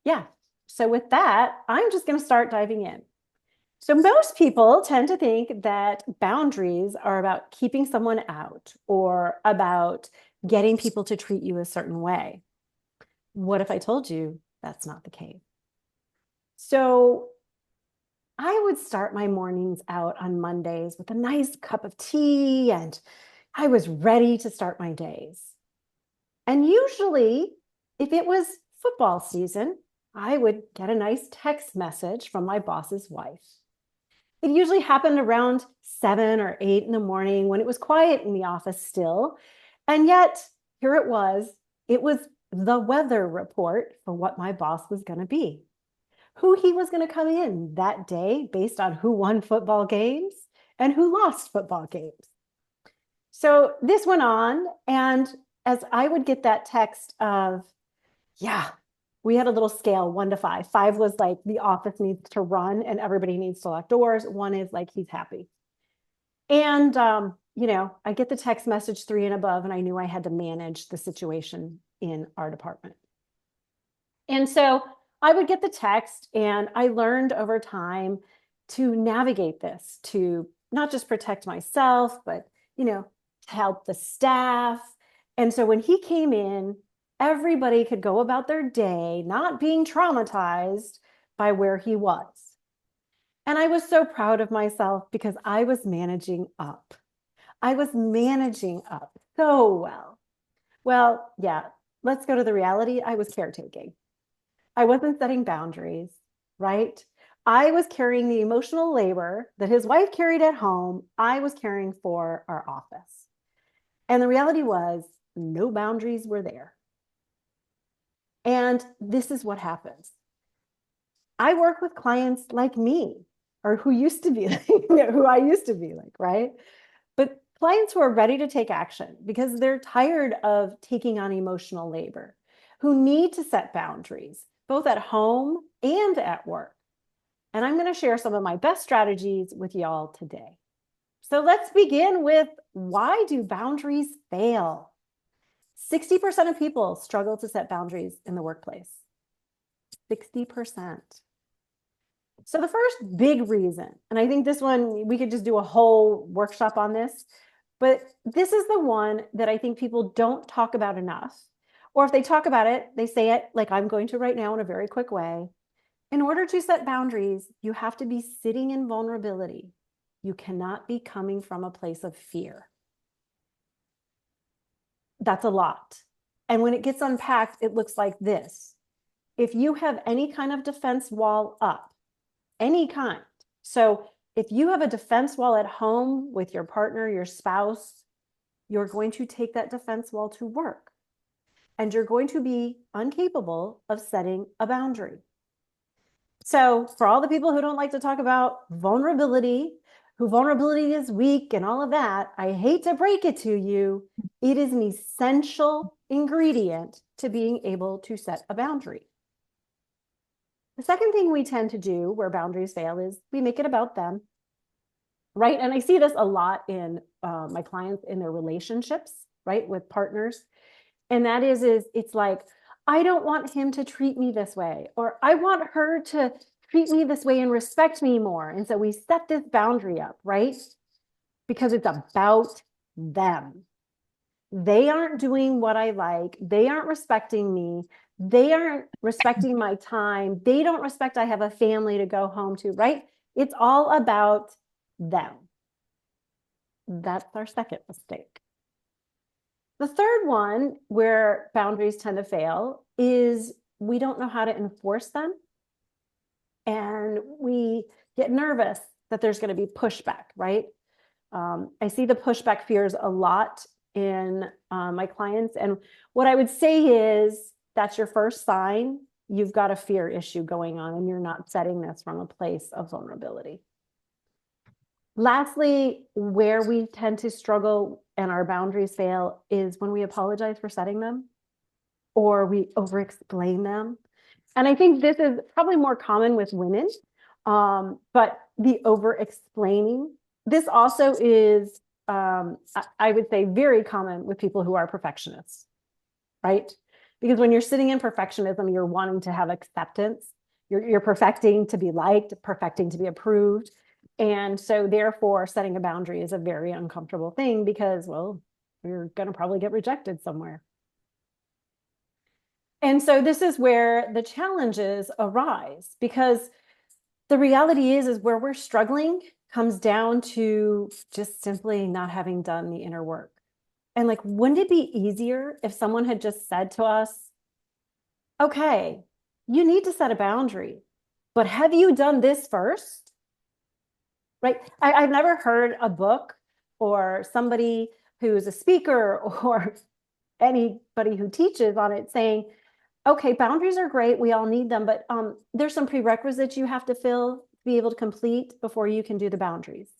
Yeah. So with that, I'm just going to start diving in. So most people tend to think that boundaries are about keeping someone out or about getting people to treat you a certain way. What if I told you that's not the case? So I would start my mornings out on Mondays with a nice cup of tea, and I was ready to start my days. And usually, if it was football season, I would get a nice text message from my boss's wife. It usually happened around 7 or 8 in the morning when it was quiet in the office still. And yet, here it was the weather report for what my boss was going to be, who he was going to come in that day based on who won football games and who lost football games. So this went on. And as I would get that text of, yeah, we had a little scale 1 to 5. 5 was like the office needs to run and everybody needs to lock doors. 1 is like he's happy. And, I get the text message 3 and above, and I knew I had to manage the situation in our department. And so I would get the text, and I learned over time to navigate this, to not just protect myself, but, to help the staff. And so when he came in, everybody could go about their day not being traumatized by where he was. And I was so proud of myself because I was managing up. I was managing up so well. Well, yeah, let's go to the reality. I was caretaking. I wasn't setting boundaries, right? I was carrying the emotional labor that his wife carried at home. I was carrying for our office. And the reality was no boundaries were there. And this is what happens. I work with clients like me, or who used to be like, who I used to be like, right? But clients who are ready to take action because they're tired of taking on emotional labor, who need to set boundaries, both at home and at work. And I'm going to share some of my best strategies with y'all today. So let's begin with, why do boundaries fail? 60% of people struggle to set boundaries in the workplace. 60%. So the first big reason, and I think this one, we could just do a whole workshop on this, but this is the one that I think people don't talk about enough. Or if they talk about it, they say it like I'm going to right now in a very quick way. In order to set boundaries, you have to be sitting in vulnerability. You cannot be coming from a place of fear. That's a lot. And when it gets unpacked, it looks like this. If you have any kind of defense wall up, any kind. So if you have a defense wall at home with your partner, your spouse, you're going to take that defense wall to work. And you're going to be incapable of setting a boundary. So for all the people who don't like to talk about vulnerability, who vulnerability is weak and all of that, I hate to break it to you, it is an essential ingredient to being able to set a boundary. The second thing we tend to do where boundaries fail is we make it about them, right? And I see this a lot in my clients in their relationships, right, with partners. And that is it's like, I don't want him to treat me this way, or I want her to treat me this way and respect me more. And so we set this boundary up, right? Because it's about them. They aren't doing what I like. They aren't respecting me. They aren't respecting my time. They don't respect I have a family to go home to, right? It's all about them. That's our second mistake. The third one where boundaries tend to fail is we don't know how to enforce them. And we get nervous that there's going to be pushback, right? I see the pushback fears a lot in my clients. And what I would say is that's your first sign. You've got a fear issue going on and you're not setting this from a place of vulnerability. Lastly, where we tend to struggle and our boundaries fail is when we apologize for setting them or we over-explain them. And I think this is probably more common with women, but the over-explaining. This also is, I would say, very common with people who are perfectionists, right? Because when you're sitting in perfectionism, you're wanting to have acceptance. You're perfecting to be liked, perfecting to be approved. And so therefore, setting a boundary is a very uncomfortable thing because, well, you're going to probably get rejected somewhere. And so this is where the challenges arise, because the reality is where we're struggling comes down to just simply not having done the inner work. And like, wouldn't it be easier if someone had just said to us, okay, you need to set a boundary, but have you done this first? Right? I've never heard a book or somebody who's a speaker or anybody who teaches on it saying, okay, boundaries are great. We all need them, but there's some prerequisites you have to fill, be able to complete before you can do the boundaries,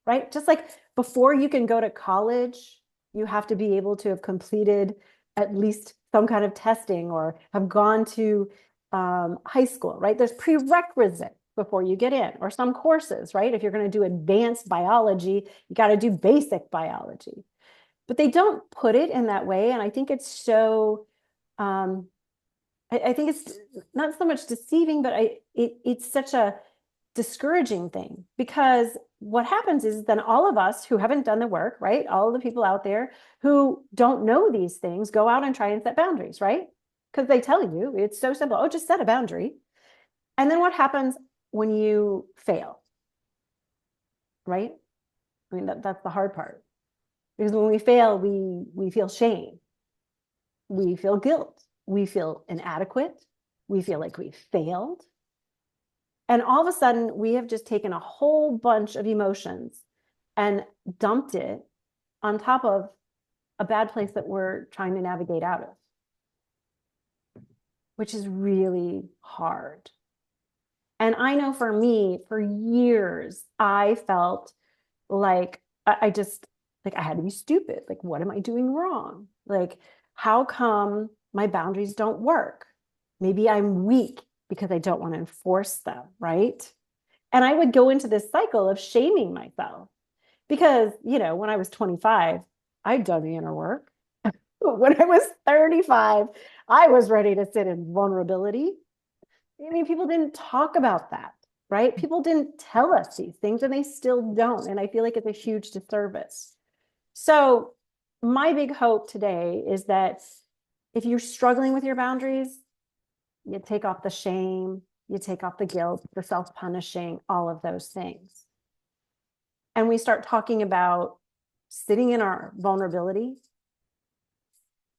right? Just like before you can go to college, you have to be able to have completed at least some kind of testing or have gone to high school, right? There's prerequisites before you get in, or some courses, right? If you're going to do advanced biology, you got to do basic biology. But they don't put it in that way. And I think it's so, I think it's not so much deceiving, but it's such a discouraging thing, because what happens is then all of us who haven't done the work, right? All of the people out there who don't know these things go out and try and set boundaries, right? Because they tell you it's so simple. Oh, just set a boundary. And then what happens when you fail, right? I mean, that's the hard part. Because when we fail, we feel shame. We feel guilt. We feel inadequate. We feel like we failed. And all of a sudden, we have just taken a whole bunch of emotions and dumped it on top of a bad place that we're trying to navigate out of, which is really hard. And I know for me, for years, I felt like I just, like I had to be stupid. Like, what am I doing wrong? Like, how come my boundaries don't work? Maybe I'm weak because I don't want to enforce them, right? And I would go into this cycle of shaming myself because, you know, when I was 25, I'd done the inner work. When I was 35, I was ready to sit in vulnerability. I mean, people didn't talk about that, right? People didn't tell us these things, and they still don't. And I feel like it's a huge disservice. So my big hope today is that if you're struggling with your boundaries, you take off the shame, you take off the guilt, the self-punishing, all of those things. And we start talking about sitting in our vulnerability.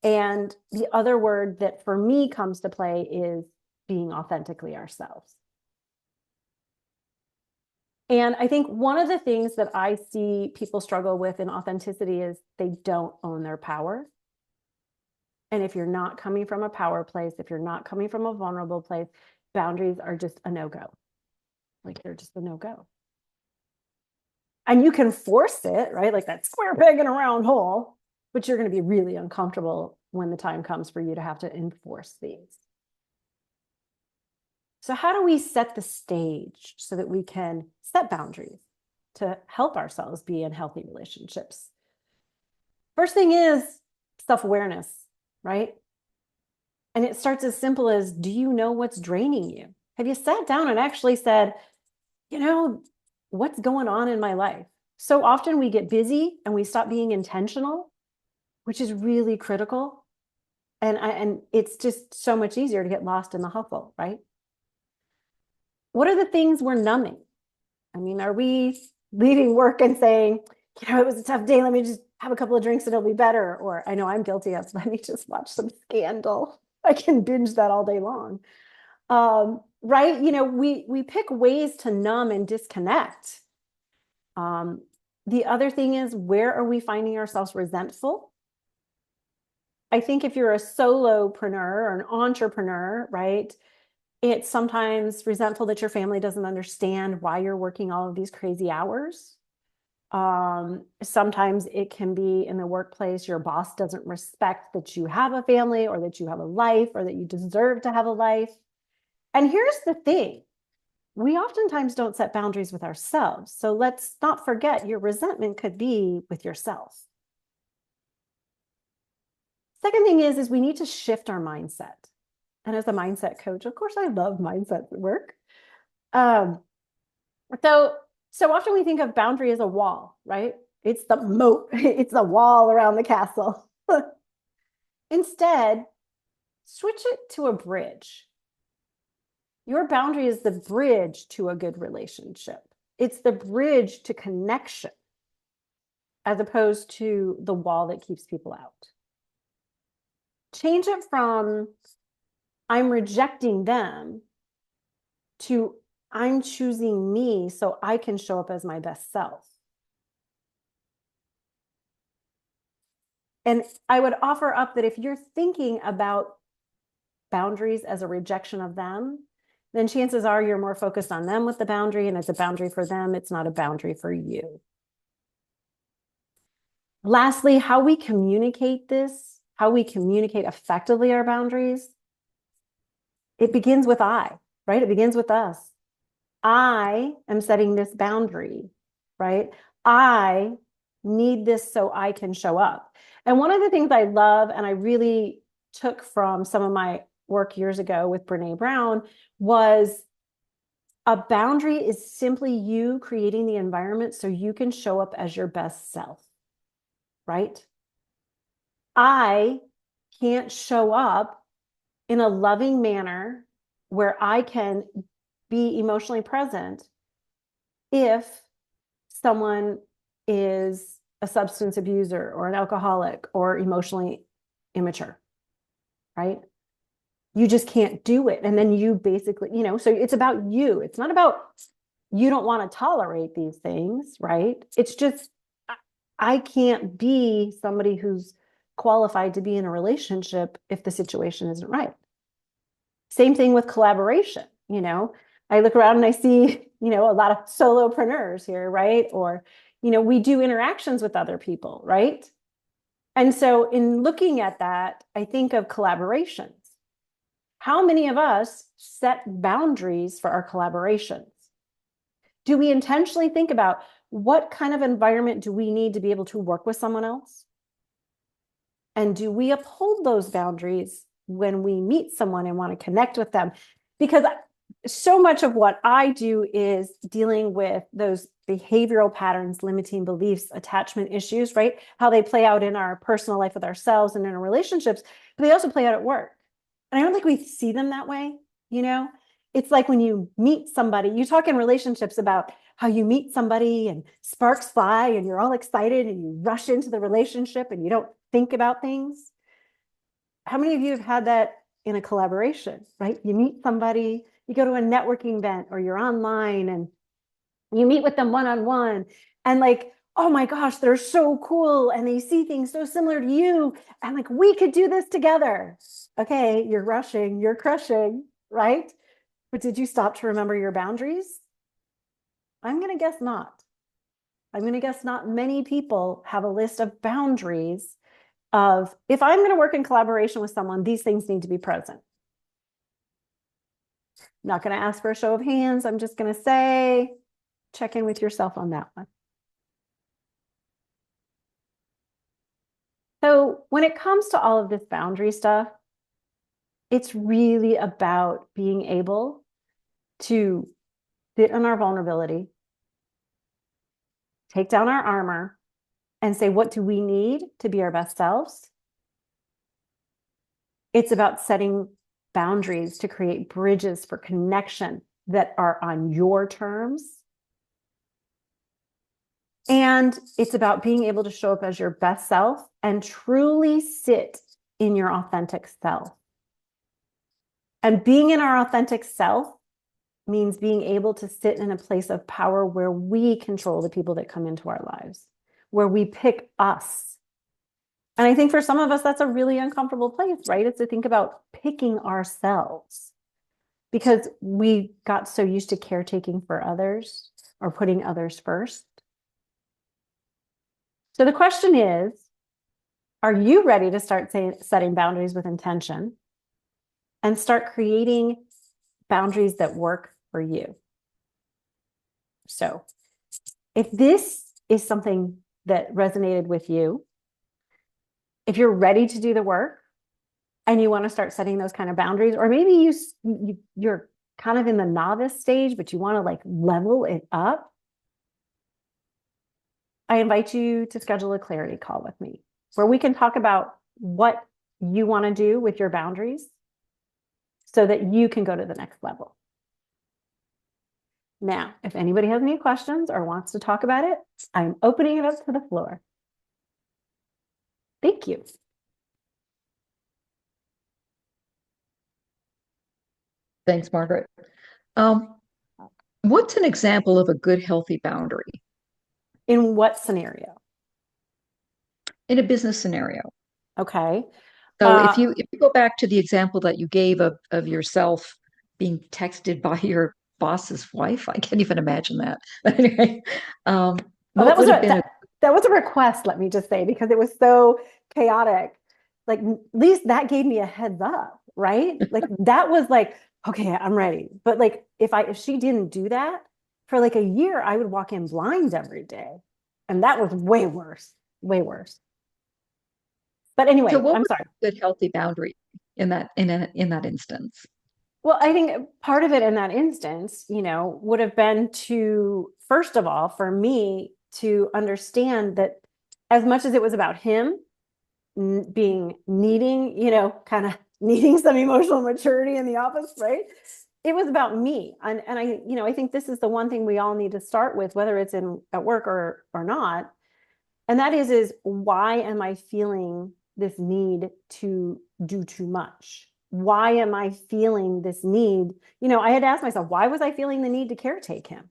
And the other word that for me comes to play is being authentically ourselves. And I think one of the things that I see people struggle with in authenticity is they don't own their power. And if you're not coming from a power place, if you're not coming from a vulnerable place, boundaries are just a no-go. Like they're just a no-go. And you can force it, right? Like that square peg in a round hole, but you're going to be really uncomfortable when the time comes for you to have to enforce these. So how do we set the stage so that we can set boundaries to help ourselves be in healthy relationships? First thing is self-awareness, right? And it starts as simple as, do you know what's draining you? Have you sat down and actually said, you know, what's going on in my life? So often we get busy and we stop being intentional, which is really critical. And it's just so much easier to get lost in the hustle, right? What are the things we're numbing? I mean, are we leaving work and saying, you know, it was a tough day, let me just have a couple of drinks and it'll be better? Or I know I'm guilty of, let me just watch some Scandal. I can binge that all day long. Right? You know, we pick ways to numb and disconnect. The other thing is, where are we finding ourselves resentful? I think if you're a solopreneur or an entrepreneur, right, it's sometimes resentful that your family doesn't understand why you're working all of these crazy hours. Sometimes it can be in the workplace, your boss doesn't respect that you have a family or that you have a life or that you deserve to have a life. And here's the thing. We oftentimes don't set boundaries with ourselves. So let's not forget your resentment could be with yourself. Second thing is we need to shift our mindset. And as a mindset coach, of course, I love mindset work. So often we think of boundary as a wall, right? It's the moat, it's the wall around the castle. Instead, switch it to a bridge. Your boundary is the bridge to a good relationship. It's the bridge to connection, as opposed to the wall that keeps people out. Change it from I'm rejecting them to I'm choosing me so I can show up as my best self. And I would offer up that if you're thinking about boundaries as a rejection of them, then chances are you're more focused on them with the boundary, and it's a boundary for them. It's not a boundary for you. Lastly, how we communicate this, how we communicate effectively our boundaries, it begins with I, right? It begins with us. I am setting this boundary, right? I need this so I can show up. And one of the things I love, and I really took from some of my work years ago with Brene Brown, was a boundary is simply you creating the environment so you can show up as your best self, right? I can't show up in a loving manner where I can be emotionally present if someone is a substance abuser or an alcoholic or emotionally immature, right? You just can't do it. And then you basically, so it's about you. It's not about you don't want to tolerate these things, right? It's just, I can't be somebody who's qualified to be in a relationship if the situation isn't right. Same thing with collaboration. I look around and I see, a lot of solopreneurs here, right? Or, we do interactions with other people, right? And so in looking at that, I think of collaborations. How many of us set boundaries for our collaborations? Do we intentionally think about what kind of environment do we need to be able to work with someone else? And do we uphold those boundaries when we meet someone and want to connect with them? Because so much of what I do is dealing with those behavioral patterns, limiting beliefs, attachment issues, right? How they play out in our personal life with ourselves and in our relationships, but they also play out at work. And I don't think we see them that way. It's like when you meet somebody, you talk in relationships about how you meet somebody and sparks fly and you're all excited and you rush into the relationship and you don't think about things. How many of you have had that in a collaboration, right? You meet somebody, you go to a networking event or you're online and you meet with them one-on-one and like, oh my gosh, they're so cool. And they see things so similar to you. And like, we could do this together. Okay, you're rushing, you're crushing, right? But did you stop to remember your boundaries? I'm going to guess not. I'm going to guess not many people have a list of boundaries of, if I'm going to work in collaboration with someone, these things need to be present. I'm not going to ask for a show of hands. I'm just going to say, check in with yourself on that one. So when it comes to all of this boundary stuff, it's really about being able to sit in our vulnerability, take down our armor, and say, what do we need to be our best selves? It's about setting boundaries to create bridges for connection that are on your terms. And it's about being able to show up as your best self and truly sit in your authentic self. And being in our authentic self means being able to sit in a place of power where we control the people that come into our lives, where we pick us. And I think for some of us, that's a really uncomfortable place, right? It's to think about picking ourselves because we got so used to caretaking for others or putting others first. So the question is, are you ready to start setting boundaries with intention and start creating boundaries that work for you? So if this is something that resonated with you, if you're ready to do the work and you want to start setting those kind of boundaries, or maybe you're kind of in the novice stage, but you want to like level it up, I invite you to schedule a clarity call with me where we can talk about what you want to do with your boundaries so that you can go to the next level. Now, if anybody has any questions or wants to talk about it, I'm opening it up to the floor. Thank you. Thanks, Margaret. What's an example of a good, healthy boundary In what scenario? in a business scenario? Okay. So if you go back to the example that you gave of yourself being texted by your boss's wife, I can't even imagine that. But anyway, Oh, that what was would have been a that was a request, let me just say, because it was so chaotic. Like at least that gave me a heads up, right? Like that was like, okay, I'm ready. But like if she didn't do that for like a year, I would walk in blind every day. And that was way worse, way worse. But so anyway, what I'm would sorry. be a good, healthy boundary in that instance? Well, I think part of it in that instance, would have been to, first of all, for me to understand that as much as it was about him being needing, kind of needing some emotional maturity in the office, right? It was about me. And I think this is the one thing we all need to start with, whether it's in at work or not. And that is why am I feeling this need to do too much? Why am I feeling this need? I had asked myself, why was I feeling the need to caretake him?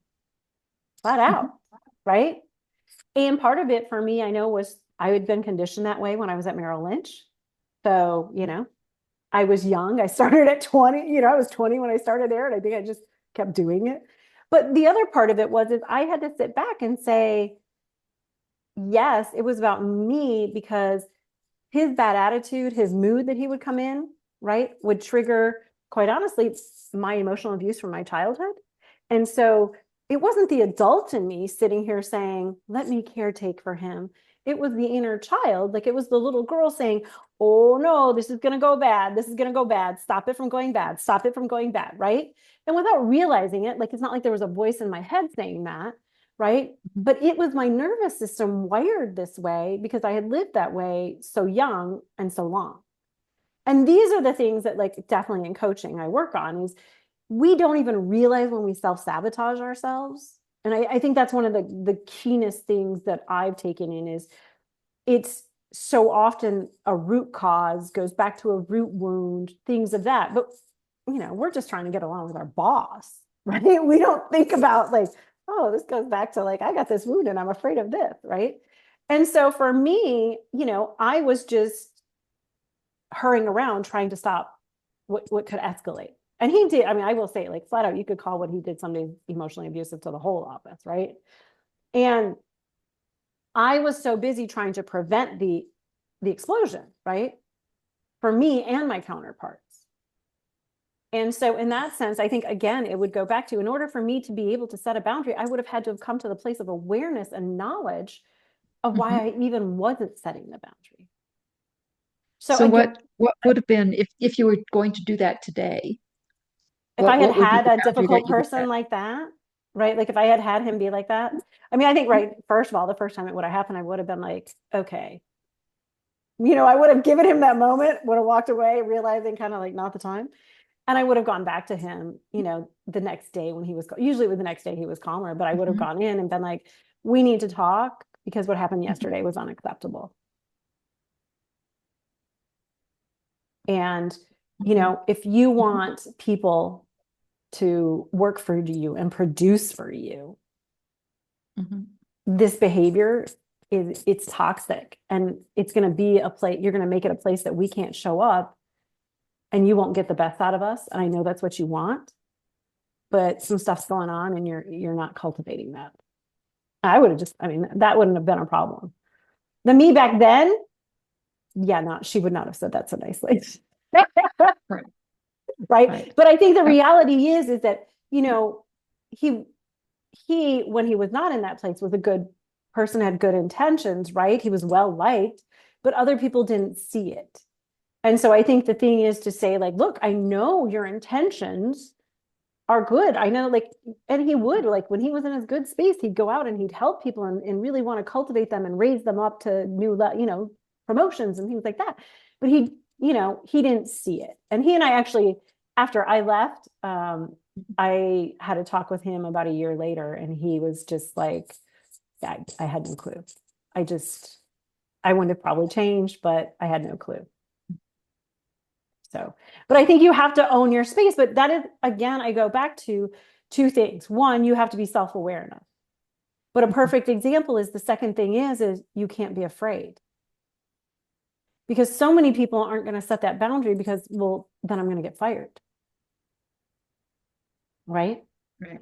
Flat out, Mhm. right? And part of it for me, I know, was I had been conditioned that way when I was at Merrill Lynch. So, I was young. I started at 20, I was 20 when I started there, and I think I just kept doing it. But the other part of it was is I had to sit back and say, yes, it was about me because his bad attitude, his mood that he would come in, right, would trigger, quite honestly, my emotional abuse from my childhood. And so it wasn't the adult in me sitting here saying, let me caretake for him. It was the inner child, like it was the little girl saying, oh no, this is going to go bad. This is going to go bad. Stop it from going bad. Stop it from going bad. Right. And without realizing it, like it's not like there was a voice in my head saying that. Right. Mhm. But it was my nervous system wired this way because I had lived that way so young and so long. And these are the things that, like, definitely in coaching I work on is we don't even realize when we self-sabotage ourselves. And I think that's one of the keenest things that I've taken in is it's so often a root cause goes back to a root wound, things of that. But we're just trying to get along with our boss, right? We don't think about like, oh, this goes back to like I got this wound and I'm afraid of this, right? And so for me, I was just hurrying around trying to stop what could escalate. And he did. I mean, I will say, like, flat out, you could call what he did some days emotionally abusive to the whole office, right? And I was so busy trying to prevent the explosion, right? For me and my counterparts. And so in that sense, I think again, it would go back to in order for me to be able to set a boundary, I would have had to have come to the place of awareness and knowledge of why Mhm. I even wasn't setting the boundary. So So again, what would have been if you were going to do that today? if I had What would be had the a boundary that difficult you would person set? like that, right? Like if I had had him be like that, I mean, I think, right, first of all, the first time it would have happened, I would have been like, okay, I would have given him that moment, would have walked away, realizing kind of like not the time. And I would have gone back to him, the next day when he was, usually with the next day he was calmer, but I would have Mhm. gone in and been like, we need to talk because what happened Mhm. yesterday was unacceptable. And, Mhm. if you want people to work for you and produce for you, Mhm. this behavior it's toxic and it's going to be a place, you're going to make it a place that we can't show up and you won't get the best out of us. And I know that's what you want, but some stuff's going on and you're not cultivating that. I would have just, I mean, that wouldn't have been a problem. The me back then, yeah, not, she would not have said that so nicely. Right. Right. Right. But I think the Uh, reality is that, he, he, when he was not in that place, was a good person, had good intentions, right? He was well liked, but other people didn't see it. And so I think the thing is to say, like, look, I know your intentions are good. I know, like, and he would, like, when he was in his good space, he'd go out and he'd help people and really want to cultivate them and raise them up to new, promotions and things like that. But he didn't see it. And he and I actually, after I left, I had a talk with him about a year later, and he was just like, yeah, I had no clue. I wouldn't have probably changed, but I had no clue. So, but I think you have to own your space. But that is, again, I go back to two things. One, you have to be self-aware enough. But a perfect example is the second thing is you can't be afraid. Because so many people aren't going to set that boundary because, well, then I'm going to get fired. Right? Right.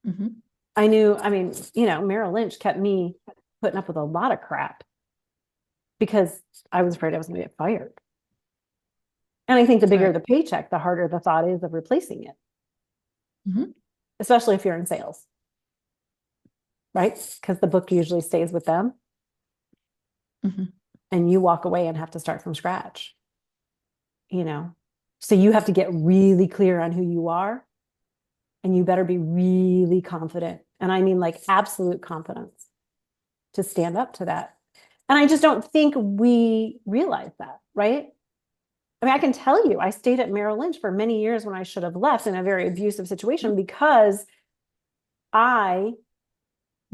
Mm-hmm. Merrill Lynch kept me putting up with a lot of crap because I was afraid I was going to get fired. And I think the bigger the paycheck, the harder the thought is of replacing it. Mm-hmm. Especially if you're in sales. Right? Because the book usually stays with them. Mm-hmm. And you walk away and have to start from scratch. So you have to get really clear on who you are. And you better be really confident. And I mean, like, absolute confidence to stand up to that. And I just don't think we realize that, right? I mean, I can tell you, I stayed at Merrill Lynch for many years when I should have left in a very abusive situation because I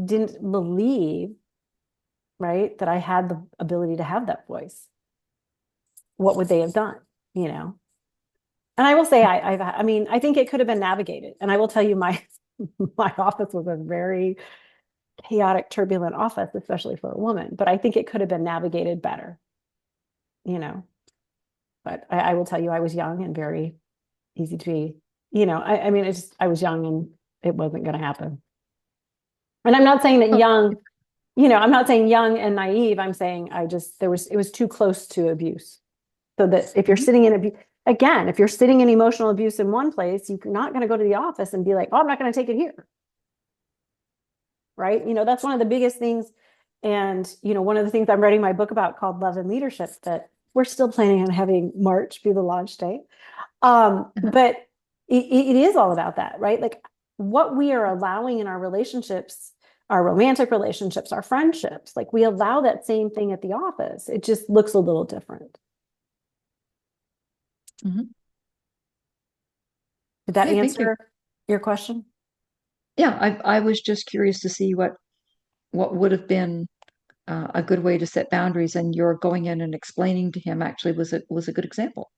didn't believe, right, that I had the ability to have that voice. What would they have done, And I will say, I think it could have been navigated. And I will tell you, my office was a very chaotic, turbulent office, especially for a woman. But I think it could have been navigated better, But I will tell you, I was young and very easy to be, I was young and it wasn't going to happen. And I'm not saying that young, I'm not saying young and naive. I'm saying it was too close to abuse. So that if you're sitting in abuse, again, if you're sitting in emotional abuse in one place, you're not going to go to the office and be like, oh, I'm not going to take it here. Right? That's one of the biggest things. And, one of the things I'm writing my book about called Love and Leadership that we're still planning on having March be the launch date. But it is all about that, right? Like what we are allowing in our relationships, our romantic relationships, our friendships, like we allow that same thing at the office. It just looks a little different. Mm-hmm. Did that answer your question? Yeah, I was just curious to see what would have been a good way to set boundaries, and you're going in and explaining to him actually was a good example.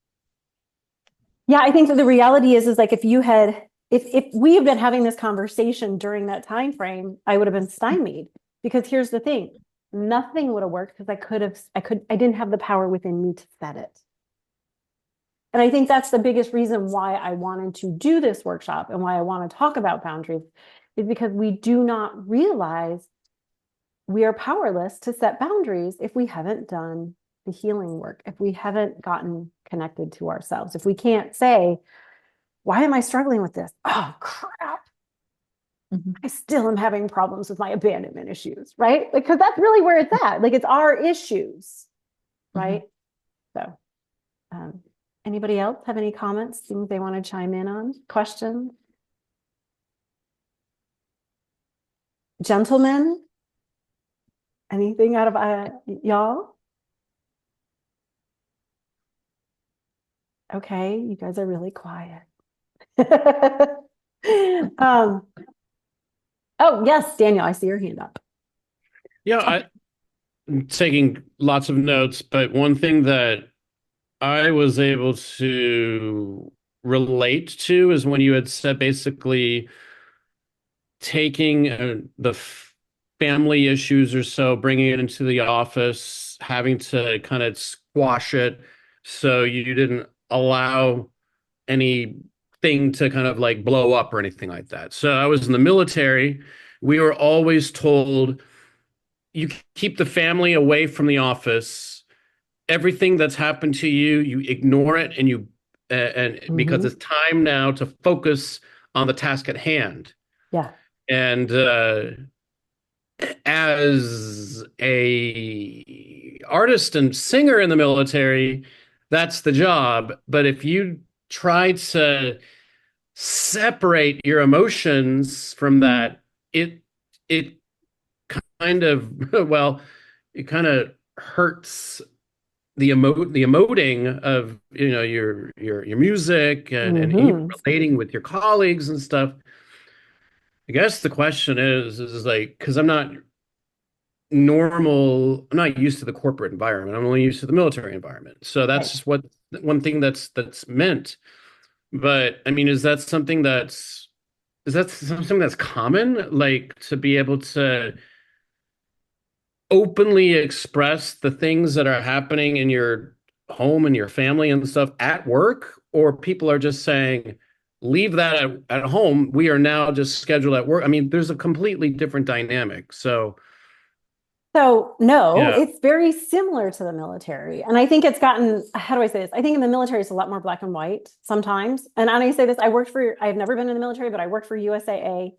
Yeah, I think that the reality is like if we had been having this conversation during that time frame, I would have been stymied. Because here's the thing, nothing would have worked because I didn't have the power within me to set it. And I think that's the biggest reason why I wanted to do this workshop and why I want to talk about boundaries is because we do not realize we are powerless to set boundaries if we haven't done the healing work, if we haven't gotten connected to ourselves, if we can't say, why am I struggling with this? Oh, crap. Mm-hmm. I still am having problems with my abandonment issues, right? Because that's really where it's at. Like it's our issues, right? Mm-hmm. So, anybody else have any comments, things they want to chime in on? Questions? Gentlemen? Anything out of y'all? Okay, you guys are really quiet. Oh, yes, Daniel, I see your hand up. Yeah, I'm taking lots of notes, but one thing that I was able to relate to is when you had said basically taking the family issues or so, bringing it into the office, having to kind of squash it so you didn't allow anything to kind of like blow up or anything like that. So I was in the military. We were always told you keep the family away from the office. Everything that's happened to you, you ignore it, and because it's time now to focus on the task at hand. Yeah. And as a artist and singer in the military, that's the job. But if you try to separate your emotions from that, it kind of well, it kind of hurts the emoting of your music and even Hmm. relating with your colleagues and stuff. I guess the question is like, because I'm not used to the corporate environment. I'm only used to the military environment. So Right. that's just what one thing that's meant. But I mean, is that something that's common? Like to be able to openly express the things that are happening in your home and your family and stuff at work, or people are just saying, leave that at home. We are now just scheduled at work. I mean, there's a completely different dynamic. So, So no, yeah. it's very similar to the military. And I think it's gotten, how do I say this? I think in the military, it's a lot more black and white sometimes. And I say this, I've never been in the military, but I worked for USAA.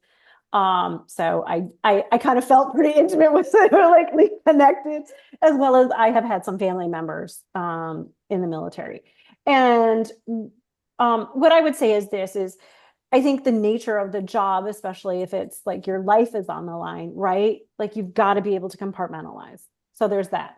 So I kind of felt pretty intimate with it, like connected, as well as I have had some family members in the military. And what I would say is this is I think the nature of the job, especially if it's like your life is on the line, right? Like you've got to be able to compartmentalize. So there's that.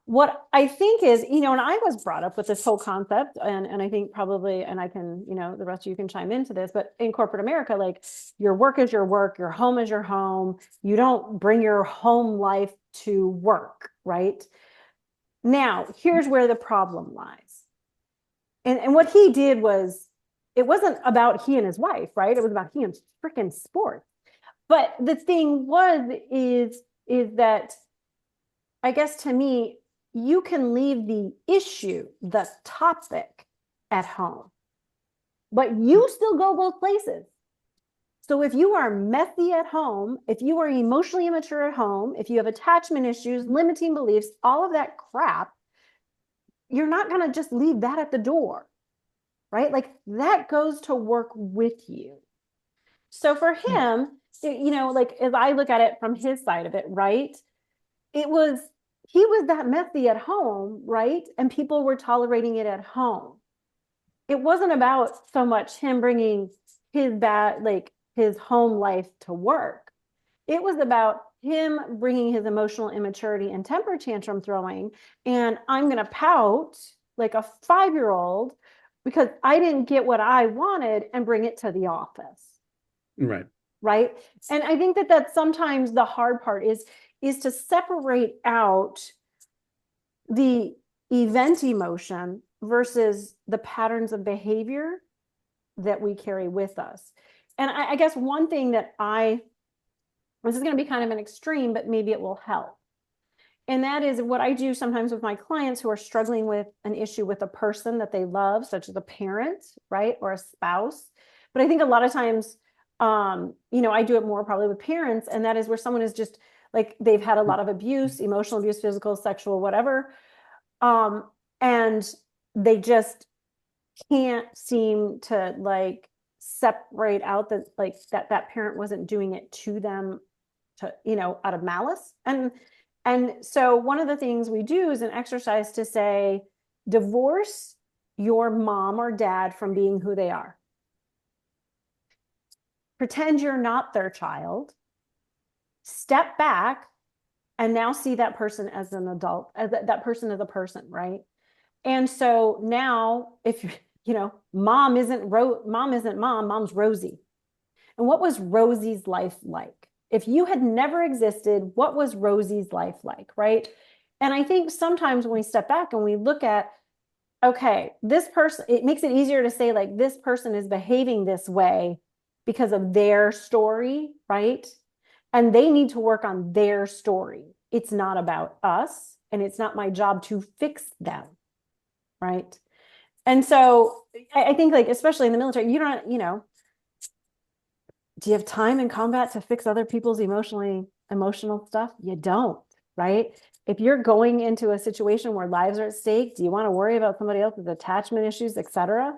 What I think is, and I was brought up with this whole concept, and I think probably, and I can, the rest of you can chime into this, but in corporate America, like your work is your work, your home is your home. You don't bring your home life to work, right? Now, here's where the problem lies. And what he did was, it wasn't about he and his wife, right? It was about he and freaking sports. But the thing is that I guess to me, you can leave the issue, the topic at home, but you still go both places. So if you are messy at home, if you are emotionally immature at home, if you have attachment issues, limiting beliefs, all of that crap, you're not going to just leave that at the door, right? Like that goes to work with you. So for him, like as I look at it from his side of it, right? He was that messy at home, right? And people were tolerating it at home. It wasn't about so much him bringing his home life to work. It was about him bringing his emotional immaturity and temper tantrum throwing. And I'm going to pout like a 5-year-old because I didn't get what I wanted and bring it to the office. Right. Right. And I think that that's sometimes the hard part is to separate out the event emotion versus the patterns of behavior that we carry with us. And I guess one thing that this is going to be kind of an extreme, but maybe it will help. And that is what I do sometimes with my clients who are struggling with an issue with a person that they love, such as a parent, right? Or a spouse. But I think a lot of times, I do it more probably with parents, and that is where someone is just like they've had a lot of abuse, emotional abuse, physical, sexual, whatever. And they just can't seem to like separate out that like that parent wasn't doing it to them to, out of malice. And so one of the things we do is an exercise to say, divorce your mom or dad from being who they are. Pretend you're not their child. Step back and now see that person as an adult, as that person as a person, right? And so now if mom isn't mom, mom's Rosie. And what was Rosie's life like? If you had never existed, what was Rosie's life like, right? And I think sometimes when we step back and we look at, okay, this person, it makes it easier to say like this person is behaving this way because of their story, right? And they need to work on their story. It's not about us, and it's not my job to fix them, right? And so I think like, especially in the military, you don't, do you have time in combat to fix other people's emotional stuff? You don't, right? If you're going into a situation where lives are at stake, do you want to worry about somebody else's attachment issues, etc.?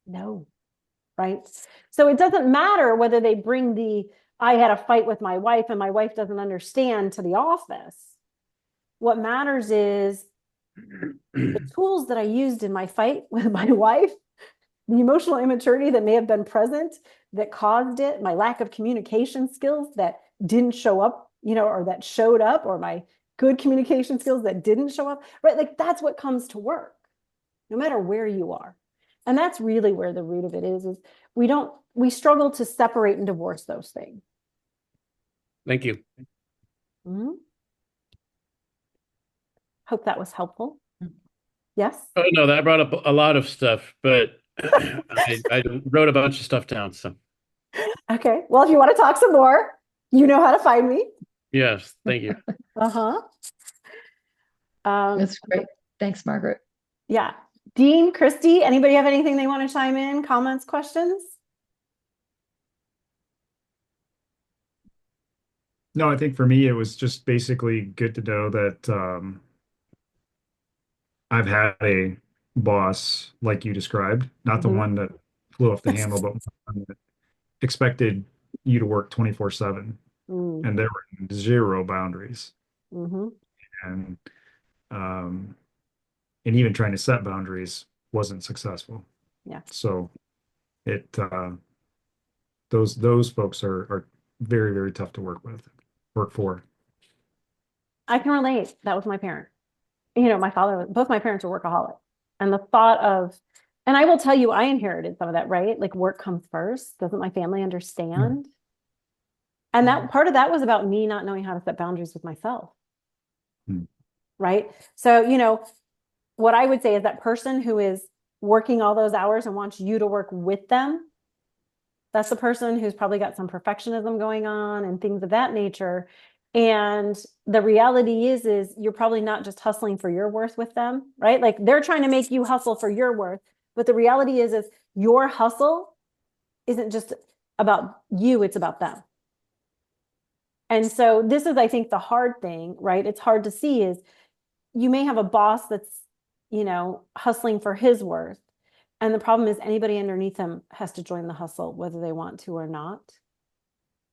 No, right? So it doesn't matter whether they bring the I had a fight with my wife and my wife doesn't understand to the office. What matters is the tools that I used in my fight with my wife, the emotional immaturity that may have been present that caused it, my lack of communication skills that didn't show up, or that showed up, or my good communication skills that didn't show up, right? Like that's what comes to work, no matter where you are. And that's really where the root of it is we struggle to separate and divorce those things. Thank you. Mm-hmm. Hope that was helpful. Yes? Oh, no, that brought up a lot of stuff, but I wrote a bunch of stuff down. So, Okay. Well, if you want to talk some more, you know how to find me. yes, thank you. Uh-huh. That's great. Thanks, Margaret. Yeah. Dean, Christy, anybody have anything they want to chime in? Comments, questions? No, I think for me, it was just basically good to know that I've had a boss like you described, not the Mhm. one that flew off the handle, but one that expected you to work 24/7, Mm, and there were zero boundaries. mhm. And um, and even trying to set boundaries wasn't successful. Yeah. So it those folks are very, very tough to work for. I can relate. That was my parent. My father, both my parents were workaholic. And the thought of, and I will tell you, I inherited some of that, right? Like work comes first. Doesn't my family understand? And that part of that was about me not knowing how to set boundaries with myself. Hmm. Right. So, what I would say is that person who is working all those hours and wants you to work with them, that's the person who's probably got some perfectionism going on and things of that nature. And the reality is you're probably not just hustling for your worth with them, right? Like they're trying to make you hustle for your worth. But the reality is your hustle isn't just about you, it's about them. And so this is, I think, the hard thing, right? It's hard to see is you may have a boss that's, hustling for his worth. And the problem is anybody underneath them has to join the hustle, whether they want to or not.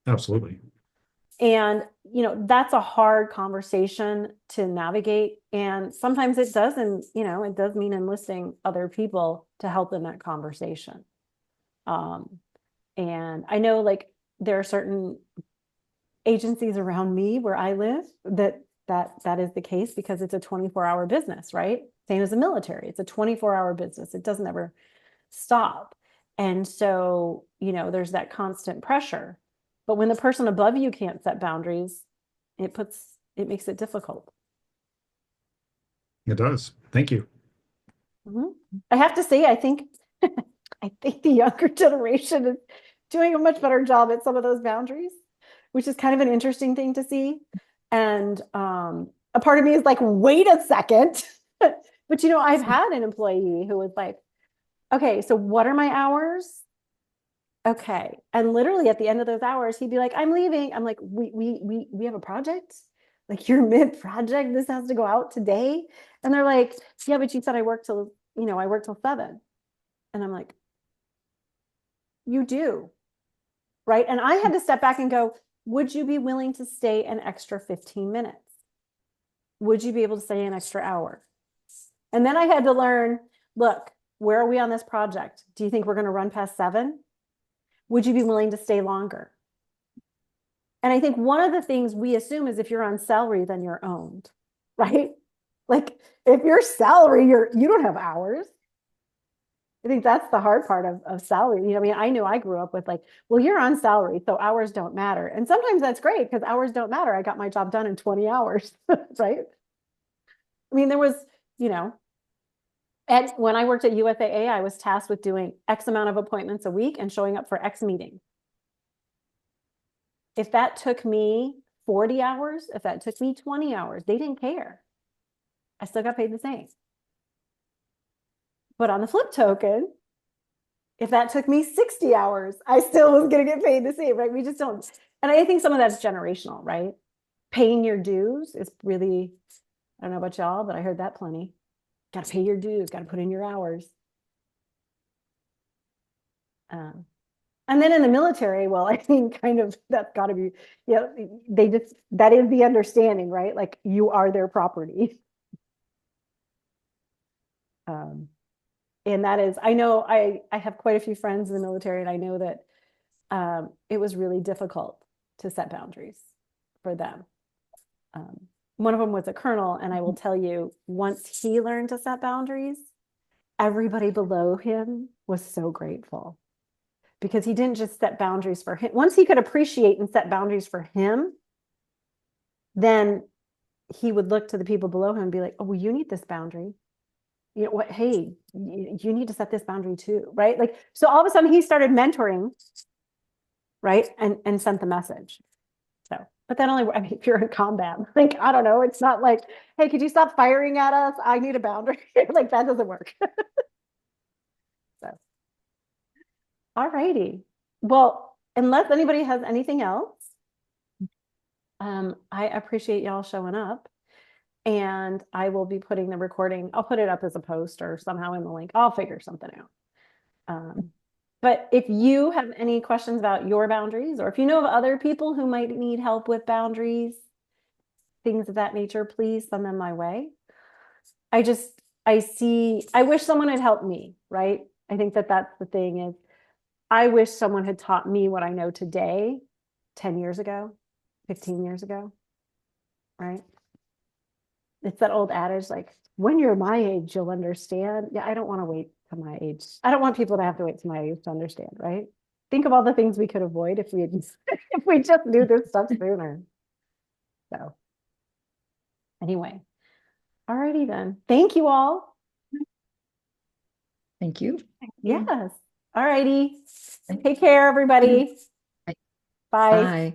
Absolutely. And, that's a hard conversation to navigate. And sometimes it does, and, it does mean enlisting other people to help in that conversation. And I know like there are certain agencies around me where I live that is the case because it's a 24-hour business, right? Same as the military. It's a 24-hour business. It doesn't ever stop. And so, there's that constant pressure. But when the person above you can't set boundaries, it makes it difficult. It does. Thank you. Mm-hmm. I have to say, I think the younger generation is doing a much better job at some of those boundaries, which is kind of an interesting thing to see. And a part of me is like, wait a second. But, I've had an employee who was like, okay, so what are my hours? Okay. And literally at the end of those hours, he'd be like, I'm leaving. I'm like, we have a project. Like you're mid-project. This has to go out today. And they're like, yeah, but you said I work till 7. And I'm like, you do. Right. And I had to step back and go, would you be willing to stay an extra 15 minutes? Would you be able to stay an extra hour? And then I had to learn, look, where are we on this project? Do you think we're going to run past 7? Would you be willing to stay longer? And I think one of the things we assume is if you're on salary, then you're owned, right? Like if you're salary, you don't have hours. I think that's the hard part of salary. I know I grew up with like, well, you're on salary, so hours don't matter. And sometimes that's great because hours don't matter. I got my job done in 20 hours, right? There was, when I worked at USAA, I was tasked with doing X amount of appointments a week and showing up for X meeting. If that took me 40 hours, if that took me 20 hours, they didn't care. I still got paid the same. But on the flip token, if that took me 60 hours, I still was going to get paid the same, right? We just don't. And I think some of that's generational, right? Paying your dues is really, I don't know about y'all, but I heard that plenty. Got to pay your dues, got to put in your hours. And then in the military, well, I think kind of that's got to be, that is the understanding, right? Like you are their property. And that is, I know I have quite a few friends in the military, and I know that it was really difficult to set boundaries for them. One of them was a colonel, and I will tell you, once he learned to set boundaries, everybody below him was so grateful because he didn't just set boundaries for him. Once he could appreciate and set boundaries for him, then he would look to the people below him and be like, oh, well, you need this boundary. You know what? Hey, you need to set this boundary too, right? Like, so all of a sudden he started mentoring, right? And sent the message. So, but that only, I mean, if you're in combat, like, I don't know, it's not like, hey, could you stop firing at us? I need a boundary. Like, that doesn't work. So, all righty. Well, unless anybody has anything else, I appreciate y'all showing up. And I will be putting the recording, I'll put it up as a post or somehow in the link. I'll figure something out. But if you have any questions about your boundaries, or if you know of other people who might need help with boundaries, things of that nature, please send them my way. I wish someone had helped me, right? I think that that's the thing is, I wish someone had taught me what I know today, 10 years ago, 15 years ago, right? It's that old adage, like, when you're my age, you'll understand. Yeah, I don't want to wait to my age. I don't want people to have to wait to my age to understand, right? Think of all the things we could avoid if we had if we just knew this stuff sooner. So anyway, all righty then. Thank you all. Thank you. Yes. All righty. Take care, everybody. Bye. Bye. Bye.